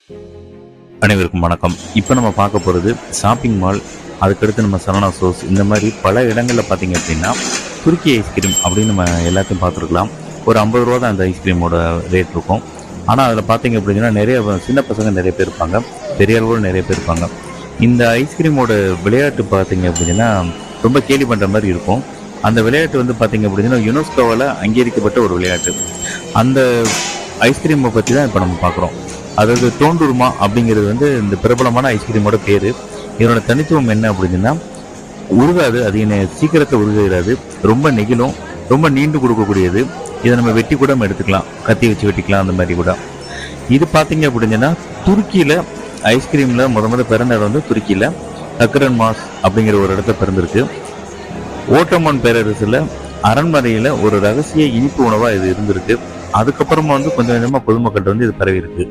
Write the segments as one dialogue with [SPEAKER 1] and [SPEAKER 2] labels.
[SPEAKER 1] அனைவருக்கும் வணக்கம். இப்போ நம்ம பார்க்க போகிறது ஷாப்பிங் மால், அதுக்கடுத்து நம்ம சரவணா ஸ்டோர்ஸ், இந்த மாதிரி பல இடங்களில் பார்த்தீங்க அப்படின்னா துருக்கி ஐஸ்கிரீம் அப்படின்னு நம்ம எல்லாத்தையும் பார்த்துருக்கலாம். ஒரு 50 ரூபா தான் அந்த ஐஸ்கிரீமோட ரேட் இருக்கும். ஆனால் அதில் பார்த்தீங்க அப்படின்னா நிறைய சின்ன பசங்க நிறைய பேர் இருப்பாங்க, பெரிய அளவில் நிறைய பேர் இருப்பாங்க. இந்த ஐஸ்கிரீமோட விளையாட்டு பார்த்தீங்க அப்படின்னா ரொம்ப கேலி பண்ணுற மாதிரி இருக்கும். அந்த விளையாட்டு வந்து பார்த்தீங்க அப்படின்னா யுனெஸ்கோவால் அங்கீகரிக்கப்பட்ட ஒரு விளையாட்டு. அந்த ஐஸ்கிரீமை பற்றி தான் இப்போ நம்ம பார்க்குறோம். அதாவது தோண்டுருமா அப்படிங்கிறது வந்து இந்த பிரபலமான ஐஸ்கிரீமோட பேர். இதனோட தனித்துவம் என்ன அப்படின்னா உருகாது, அது என்ன சீக்கிரத்தில் உருகாது, ரொம்ப நெகிழும், ரொம்ப நீண்டு கொடுக்கக்கூடியது. இதை நம்ம வெட்டி கூட நம்ம எடுத்துக்கலாம், கத்தி வச்சு வெட்டிக்கலாம், அந்த மாதிரி கூட. இது பார்த்தீங்க அப்படின்னா துருக்கியில் ஐஸ்கிரீமில் முத பிறந்த இடம் வந்து துருக்கியில் கக்ரன்மாஸ் அப்படிங்கிற ஒரு இடத்துல பிறந்திருக்கு. ஓட்டோமன் பேரரசில் அரண்மனையில் ஒரு ரகசிய இனிப்பு உணவாக இது இருந்திருக்கு. அதுக்கப்புறமா வந்து கொஞ்சம் கொஞ்சமாக பொதுமக்கள்கிட்ட வந்து இது பரவி இருக்கு.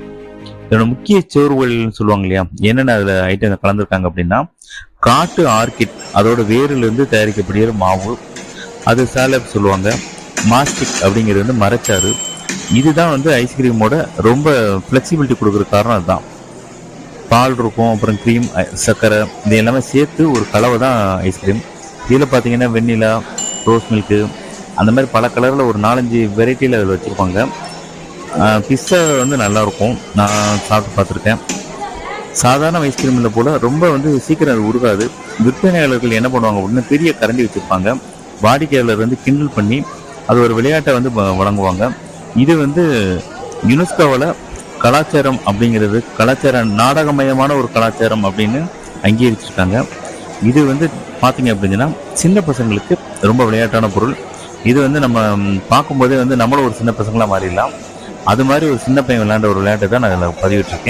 [SPEAKER 1] இதோட முக்கிய சோறுவல்னு சொல்லுவாங்க இல்லையா, என்னென்ன அதில் ஐட்டம் கலந்துருக்காங்க அப்படின்னா காட்டு ஆர்கிட், அதோட வேரிலிருந்து தயாரிக்கப்படுகிற மாவு, அது சாலப் சொல்லுவாங்க. மாஸ்டிக் அப்படிங்கிறது வந்து மரச்சாறு. இதுதான் வந்து ஐஸ்கிரீமோட ரொம்ப ஃப்ளெக்சிபிலிட்டி கொடுக்குற காரணம் அதுதான். பால் இருக்கும், அப்புறம் க்ரீம், சர்க்கரை, இது எல்லாமே சேர்த்து ஒரு கலவை தான் ஐஸ்கிரீம். இதில் பார்த்தீங்கன்னா வெண்ணிலா, ரோஸ் மில்க்கு, அந்த மாதிரி பல கலரில் ஒரு 4-5 வெரைட்டியில் அதில் வச்சுருப்பாங்க. பிஸ்ஸா வந்து நல்லாயிருக்கும், நான் சாப்பிட்டு பார்த்துருக்கேன். சாதாரண ஐஸ்கிரீமில் போல் ரொம்ப வந்து சீக்கிரம் அது உருகாது. விற்பனையாளர்கள் என்ன பண்ணுவாங்க அப்படின்னா பெரிய கரண்டி வச்சுருப்பாங்க. வாடிக்கையாளர் வந்து கிண்டல் பண்ணி அது ஒரு விளையாட்டை வந்து வழங்குவாங்க. இது வந்து யுனெஸ்கோவில் கலாச்சாரம் அப்படிங்கிறது, கலாச்சார நாடகமயமான ஒரு கலாச்சாரம் அப்படின்னு அங்கீகரிச்சிருக்காங்க. இது வந்து பார்த்தீங்க அப்படின்னா சின்ன பசங்களுக்கு ரொம்ப விளையாட்டான பொருள். இது வந்து நம்ம பார்க்கும்போதே வந்து நம்மளும் ஒரு சின்ன பசங்களாக மாறிடலாம். அது மாதிரி ஒரு சின்ன பையன் விளையாண்ட ஒரு விளையாட்டை தான் நான் அதில் பதிவிட்டிருக்கேன்.